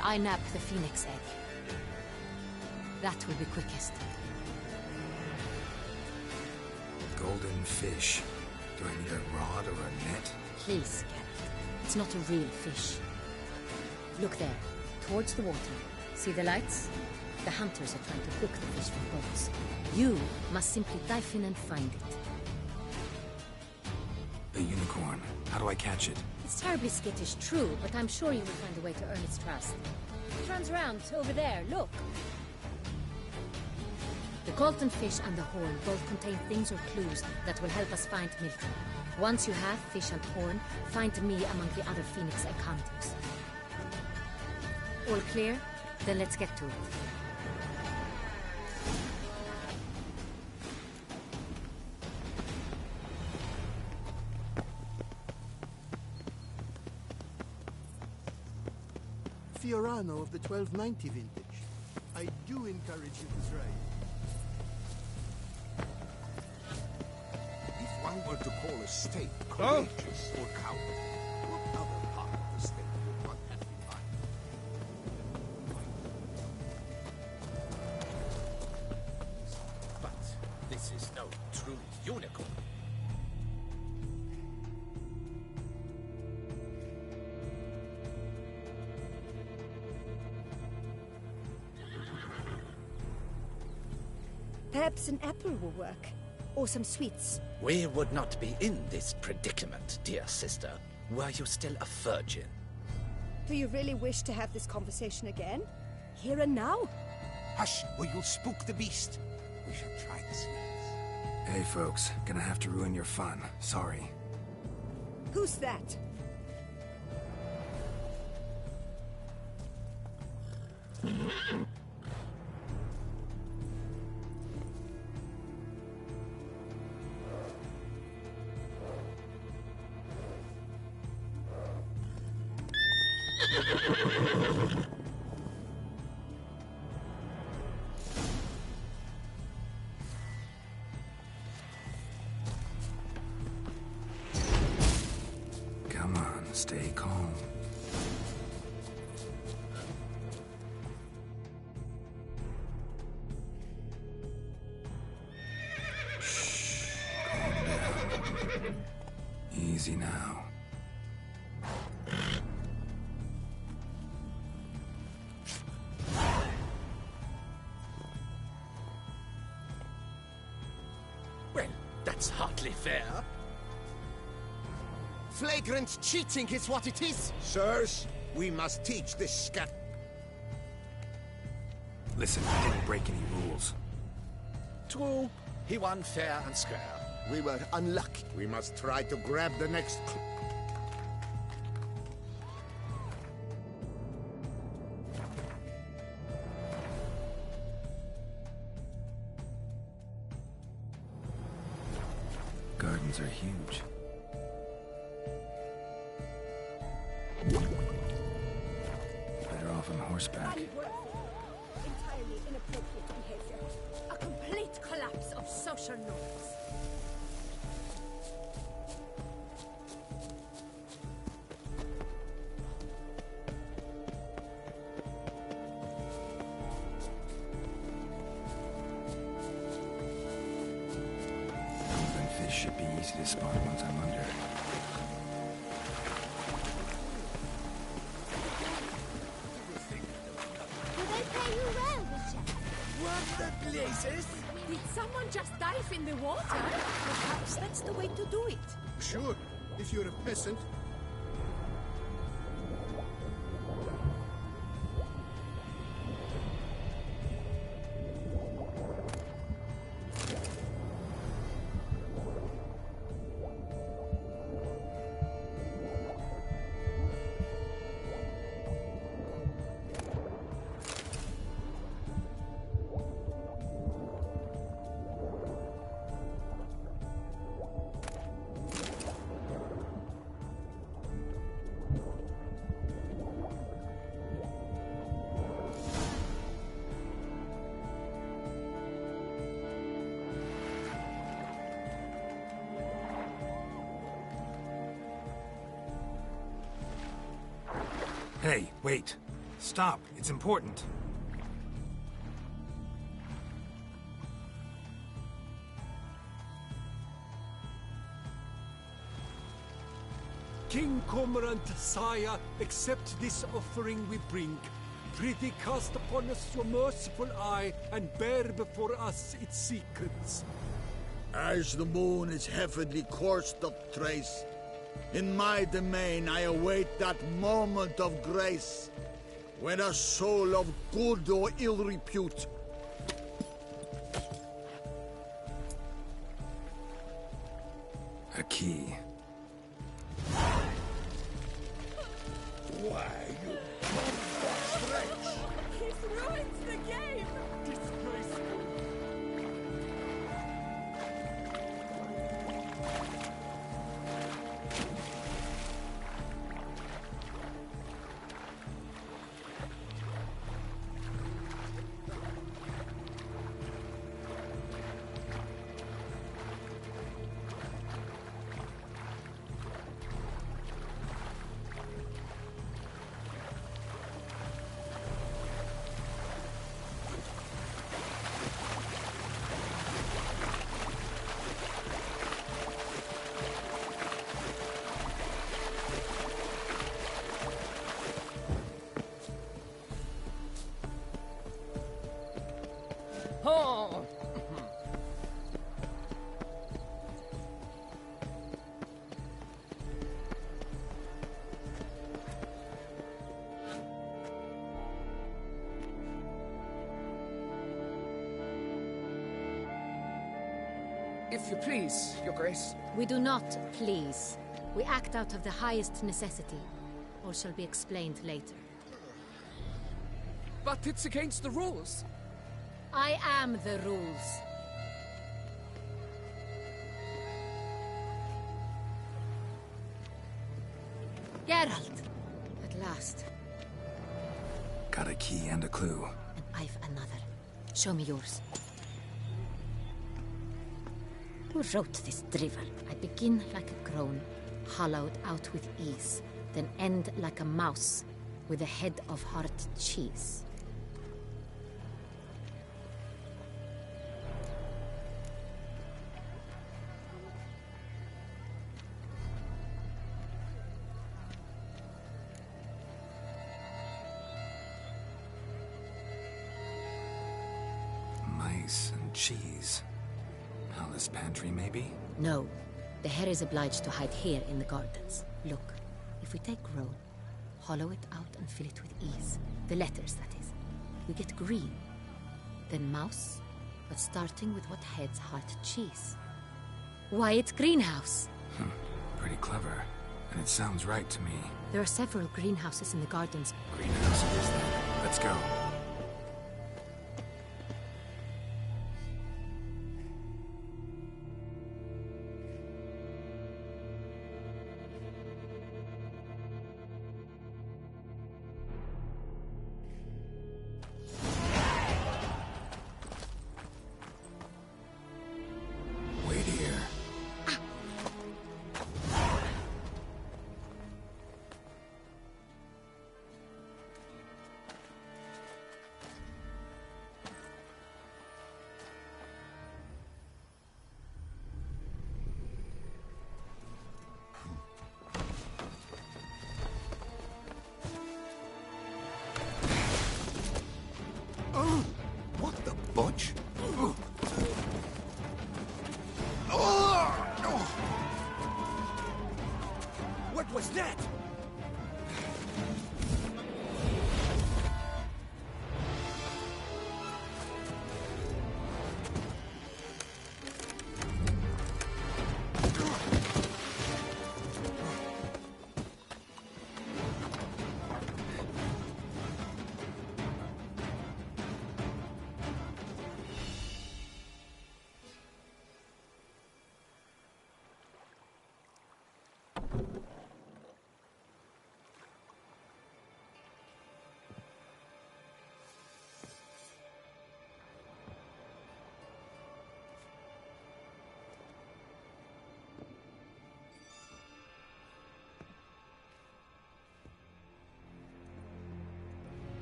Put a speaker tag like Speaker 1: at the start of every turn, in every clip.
Speaker 1: I nab the phoenix egg. That will be quickest.
Speaker 2: Golden fish. Do I need a rod or a net?
Speaker 1: Please, Gareth. It's not a real fish. Look there, towards the water. See the lights? The hunters are trying to hook the fish from boats. You must simply dive in and find it.
Speaker 2: A unicorn. How do I catch it?
Speaker 1: It's terribly skittish, true, but I'm sure you will find a way to earn its trust. It runs around over there, look. The golden fish and the horn both contain things or clues that will help us find Milton. Once you have fish and horn, find me among the other phoenix egg hunters. All clear? Then let's get to it.
Speaker 3: Fiorano of the 1290 vintage. I do encourage you to try it.
Speaker 4: If one were to call a state courageous or coward, what other part of the state would one have in mind?
Speaker 5: But this is no true unicorn.
Speaker 6: Perhaps an apple will work. Or some sweets.
Speaker 5: We would not be in this predicament, dear sister, were you still a virgin.
Speaker 6: Do you really wish to have this conversation again? Here and now?
Speaker 4: Hush, or you'll spook the beast. We shall try the sweets.
Speaker 2: Hey folks, gonna have to ruin your fun. Sorry.
Speaker 6: Who's that?
Speaker 2: Come on, stay calm. Shh, calm down. Easy now.
Speaker 5: Well, that's hardly fair.
Speaker 4: Flagrant cheating is what it is! Sirs, we must teach this scat...
Speaker 2: Listen, I didn't break any rules.
Speaker 5: True, he won fair and square.
Speaker 4: We were unlucky. We must try to grab the next...
Speaker 2: Gardens are huge. Better off on horseback.
Speaker 6: Entirely inappropriate behavior. A complete collapse of social norms.
Speaker 2: Golden fish should be easy to spot once I'm under.
Speaker 6: Do they pay you well, Richard?
Speaker 5: What the blazes?
Speaker 6: Did someone just dive in the water? Perhaps that's the way to do it.
Speaker 3: Sure, if you're a peasant.
Speaker 2: Hey, wait. Stop. It's important.
Speaker 7: King Cormorant, sire, accept this offering we bring. Prithee cast upon us your merciful eye, and bear before us its secrets.
Speaker 8: As the moon is heavily coursed of trace, in my domain I await that moment of grace, when a soul of good or ill repute
Speaker 2: A key.
Speaker 8: Why, you bumfuck wretch!
Speaker 6: He's ruined the game!
Speaker 7: Disgraceful.
Speaker 9: Oh! If you please, Your Grace.
Speaker 1: We do not please. We act out of the highest necessity. All shall be explained later.
Speaker 9: But it's against the rules.
Speaker 1: I am the rules. Geralt! At last.
Speaker 2: Got a key and a clue.
Speaker 1: And I've another. Show me yours. Who wrote this drivel? I begin like a crone, hollowed out with ease, then end like a mouse, with a head of hard cheese.
Speaker 2: Mice and cheese. Palace pantry, maybe?
Speaker 1: No. The hare is obliged to hide here in the gardens. Look, if we take roan, hollow it out and fill it with ease. The letters, that is. We get green. Then mouse, but starting with what heads heart cheese. Why, it's greenhouse.
Speaker 2: Pretty clever. And it sounds right to me.
Speaker 1: There are several greenhouses in the gardens.
Speaker 2: Greenhouse it is then. Let's go. Wait here.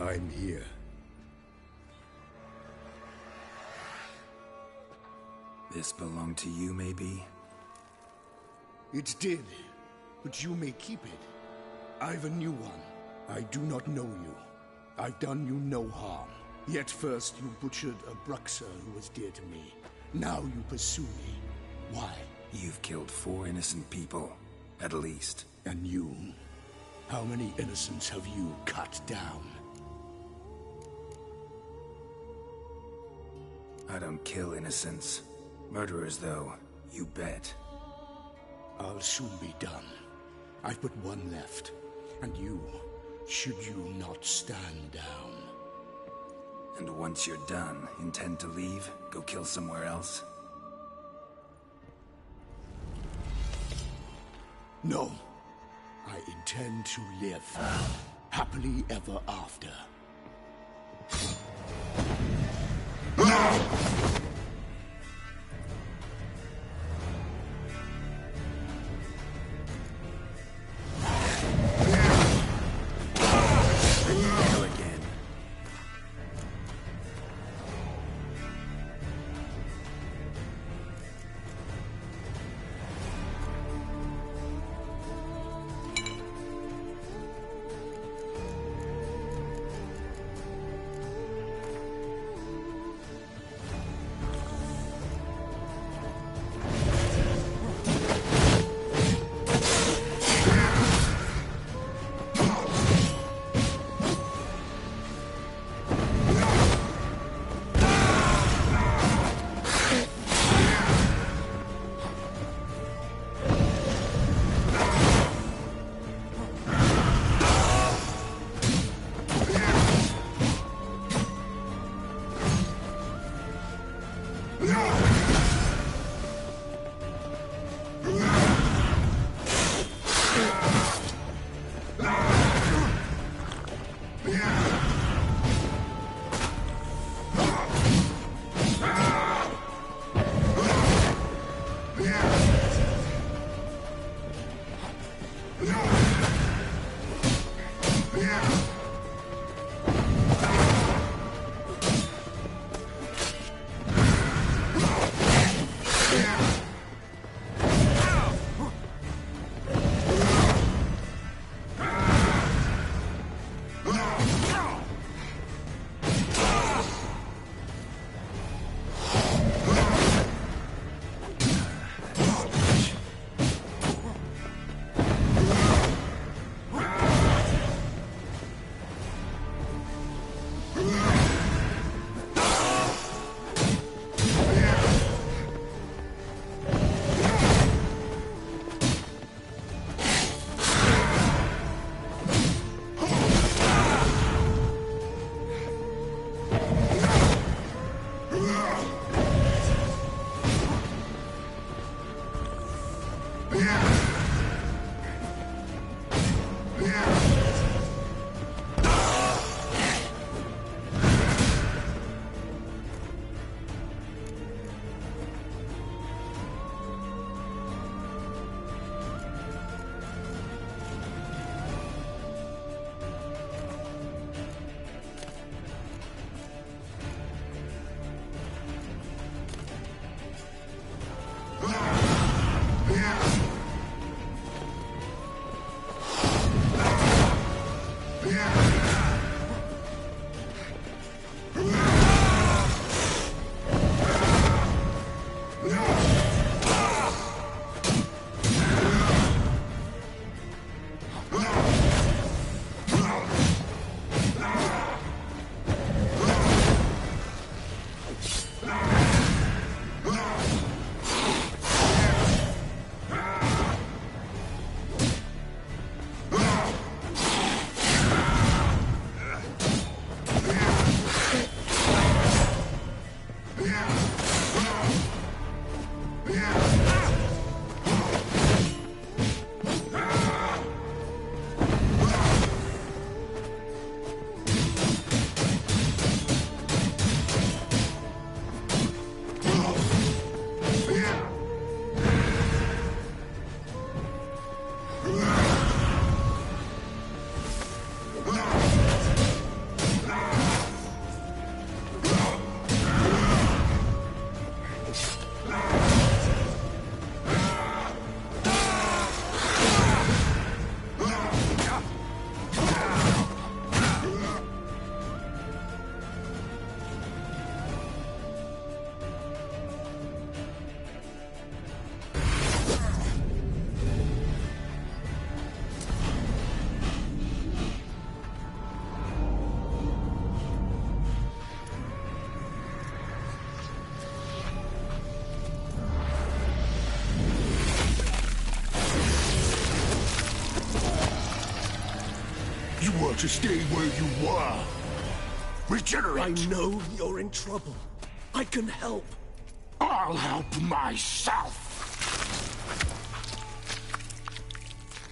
Speaker 7: I'm here.
Speaker 2: This belonged to you, maybe?
Speaker 10: It did, but you may keep it. I've a new one. I do not know you. I've done you no harm. Yet first you butchered a Bruxer who was dear to me. Now you pursue me. Why?
Speaker 2: You've killed 4 innocent people, at least.
Speaker 10: And you? How many innocents have you cut down?
Speaker 2: I don't kill innocents. Murderers, though, you bet.
Speaker 10: I'll soon be done. I've but one left. And you, should you not stand down.
Speaker 2: And once you're done, intend to leave? Go kill somewhere else?
Speaker 10: No. I intend to live. Happily ever after. to stay where you were. Regenerate!
Speaker 11: I know you're in trouble. I can help.
Speaker 10: I'll help myself!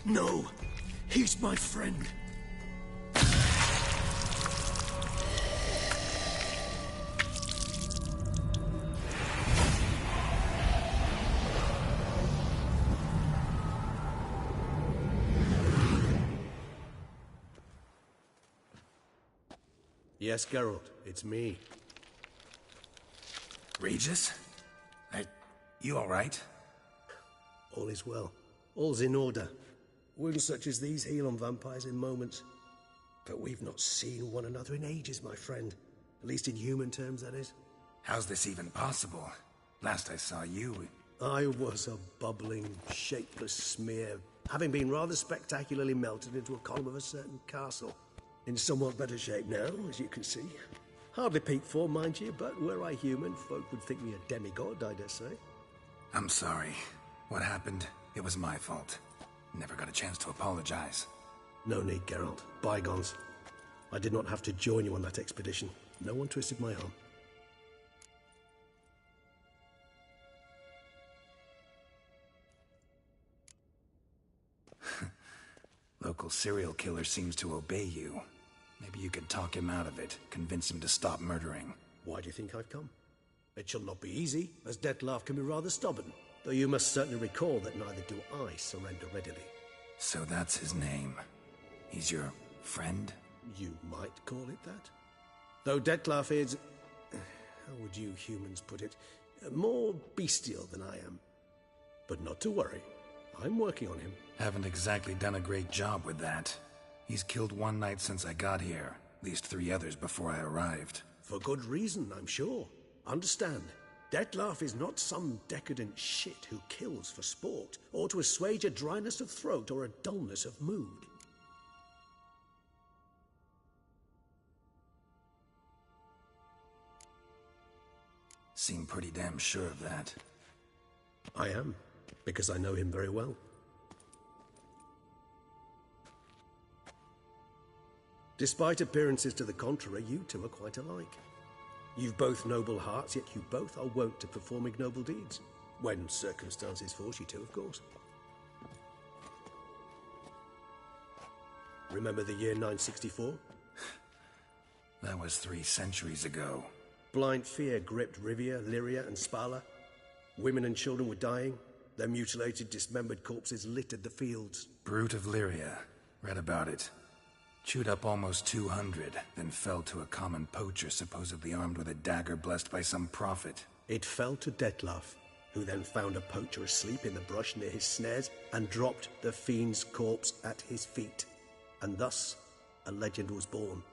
Speaker 11: No, he's my friend.
Speaker 12: Yes, Geralt, it's me.
Speaker 2: Regis? You alright?
Speaker 12: All is well. All's in order. Wounds such as these heal on vampires in moments. But we've not seen one another in ages, my friend. At least in human terms, that is.
Speaker 2: How's this even possible? Last I saw you...
Speaker 12: I was a bubbling, shapeless smear, having been rather spectacularly melted into a column of a certain castle. In somewhat better shape now, as you can see. Hardly peak form, mind you, but were I human, folk would think me a demigod, I dare say.
Speaker 2: I'm sorry. What happened, it was my fault. Never got a chance to apologize.
Speaker 12: No need, Geralt. Bygones. I did not have to join you on that expedition. No one twisted my arm.
Speaker 2: Local serial killer seems to obey you. Maybe you could talk him out of it, convince him to stop murdering.
Speaker 12: Why do you think I've come? It shall not be easy, as Dettlaff can be rather stubborn. Though you must certainly recall that neither do I surrender readily.
Speaker 2: So that's his name. He's your friend?
Speaker 12: You might call it that. Though Dettlaff is... how would you humans put it? More bestial than I am. But not to worry. I'm working on him.
Speaker 2: Haven't exactly done a great job with that. He's killed one knight since I got here. At least 3 others before I arrived.
Speaker 12: For good reason, I'm sure. Understand, Dettlaff is not some decadent shit who kills for sport, or to assuage a dryness of throat or a dullness of mood.
Speaker 2: Seem pretty damn sure of that.
Speaker 12: I am, because I know him very well. Despite appearances to the contrary, you two are quite alike. You've both noble hearts, yet you both are wont to perform ignoble deeds. When circumstances force you to, of course. Remember the year 964?
Speaker 2: That was 3 centuries ago.
Speaker 12: Blind fear gripped Rivia, Lyria, and Spala. Women and children were dying. Their mutilated, dismembered corpses littered the fields.
Speaker 2: Brute of Lyria. Read about it. Chewed up almost 200, then fell to a common poacher supposedly armed with a dagger blessed by some prophet.
Speaker 12: It fell to Dettlaff, who then found a poacher asleep in the brush near his snares and dropped the fiend's corpse at his feet. And thus, a legend was born.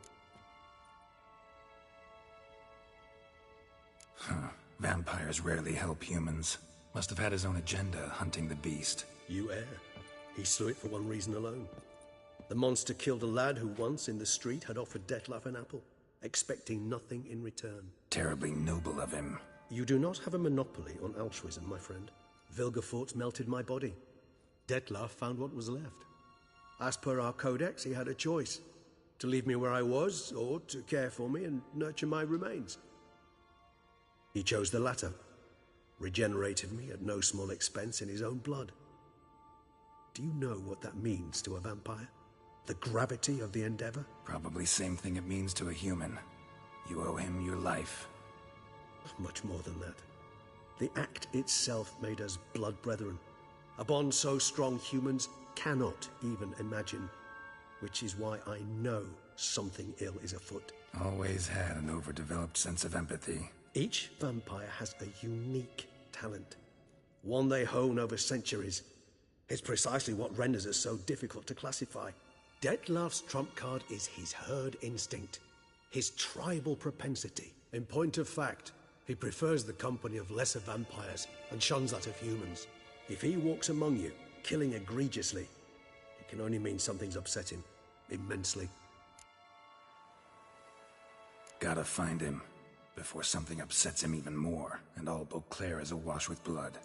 Speaker 2: Vampires rarely help humans. Must have had his own agenda, hunting the beast.
Speaker 12: You err. He slew it for one reason alone. The monster killed a lad who once, in the street, had offered Dettlaff an apple, expecting nothing in return.
Speaker 2: Terribly noble of him.
Speaker 12: You do not have a monopoly on altruism, my friend. Vilgefortz melted my body. Dettlaff found what was left. As per our codex, he had a choice. To leave me where I was, or to care for me and nurture my remains. He chose the latter. Regenerated me at no small expense in his own blood. Do you know what that means to a vampire? The gravity of the endeavor?
Speaker 2: Probably same thing it means to a human. You owe him your life.
Speaker 12: Much more than that. The act itself made us blood brethren. A bond so strong humans cannot even imagine. Which is why I know something ill is afoot.
Speaker 2: Always had an overdeveloped sense of empathy.
Speaker 12: Each vampire has a unique talent. One they hone over centuries. It's precisely what renders us so difficult to classify. Dettlaff's trump card is his herd instinct, his tribal propensity. In point of fact, he prefers the company of lesser vampires and shuns that of humans. If he walks among you, killing egregiously, it can only mean something's upset him, immensely.
Speaker 2: Gotta find him, before something upsets him even more, and all Beauclair is awash with blood.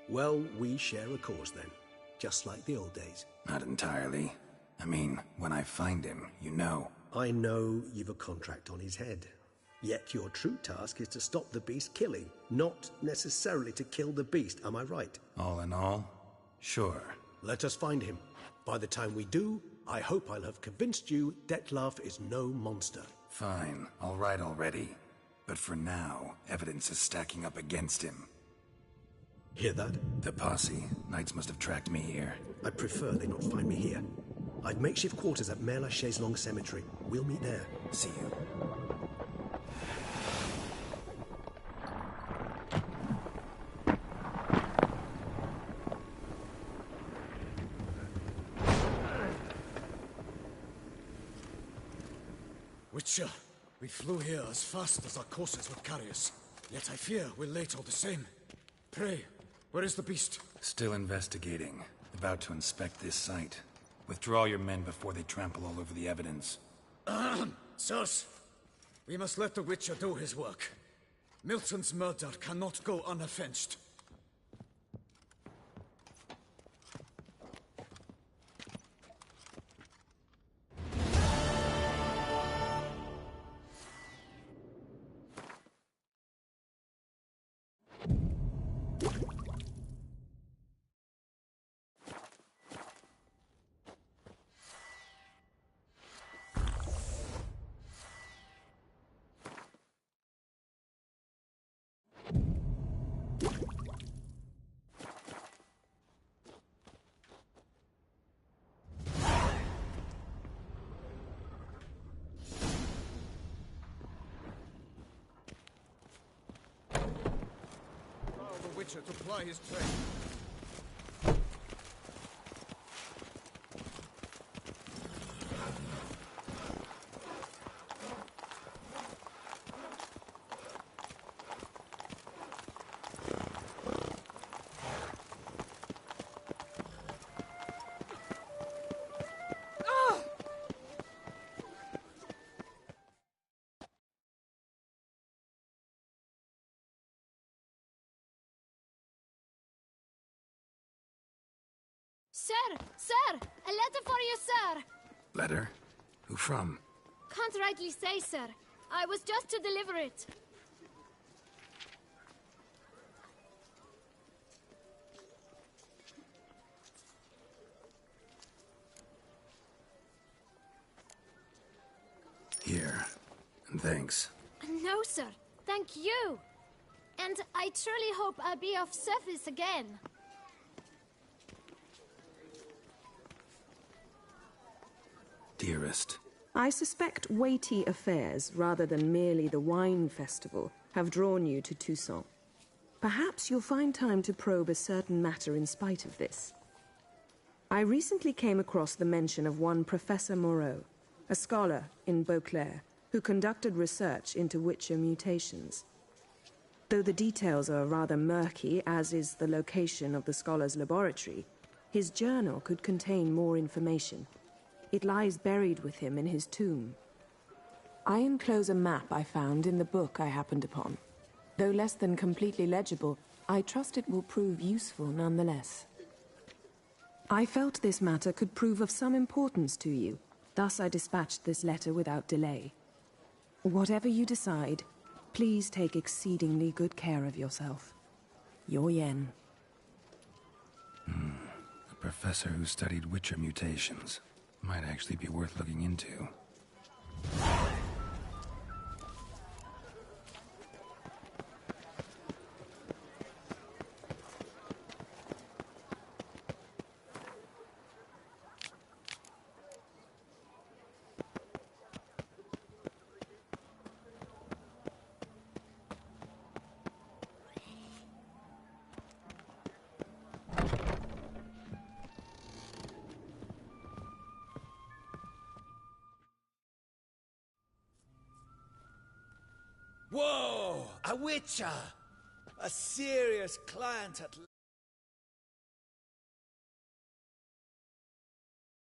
Speaker 12: Well, we share a cause then, just like the old days.
Speaker 2: Not entirely. I mean, when I find him, you know.
Speaker 12: I know you've a contract on his head. Yet your true task is to stop the beast killing, not necessarily to kill the beast, am I right?
Speaker 2: All in all, sure.
Speaker 12: Let us find him. By the time we do, I hope I'll have convinced you Detlef is no monster.
Speaker 2: Fine, all right already. But for now, evidence is stacking up against him.
Speaker 12: Hear that?
Speaker 2: The posse. Knights must have tracked me here.
Speaker 12: I'd prefer they not find me here. I've makeshift quarters at Mère Lachaise Long Cemetery. We'll meet there.
Speaker 2: See you.
Speaker 13: Witcher, we flew here as fast as our courses would carry us. Yet I fear we're late all the same. Pray, where is the beast?
Speaker 2: Still investigating. About to inspect this site. Withdraw your men before they trample all over the evidence.
Speaker 13: Sirs, we must let the Witcher do his work. Milton's murder cannot go unavenged. To ply his trade.
Speaker 6: Sir! A letter for you, sir!
Speaker 2: Letter? Who from?
Speaker 6: Can't rightly say, sir. I was just to deliver it.
Speaker 2: Here. And thanks.
Speaker 6: No, sir. Thank you. And I truly hope I'll be of service again.
Speaker 2: Dearest.
Speaker 14: I suspect weighty affairs, rather than merely the wine festival, have drawn you to Toussaint. Perhaps you'll find time to probe a certain matter in spite of this. I recently came across the mention of one Professor Moreau, a scholar in Beauclair, who conducted research into Witcher mutations. Though the details are rather murky, as is the location of the scholar's laboratory, his journal could contain more information. It lies buried with him in his tomb. I enclose a map I found in the book I happened upon. Though less than completely legible, I trust it will prove useful nonetheless. I felt this matter could prove of some importance to you, thus I dispatched this letter without delay. Whatever you decide, please take exceedingly good care of yourself. Your Yen.
Speaker 2: A professor who studied Witcher mutations. Might actually be worth looking into.
Speaker 5: Whoa! A Witcher! A serious client at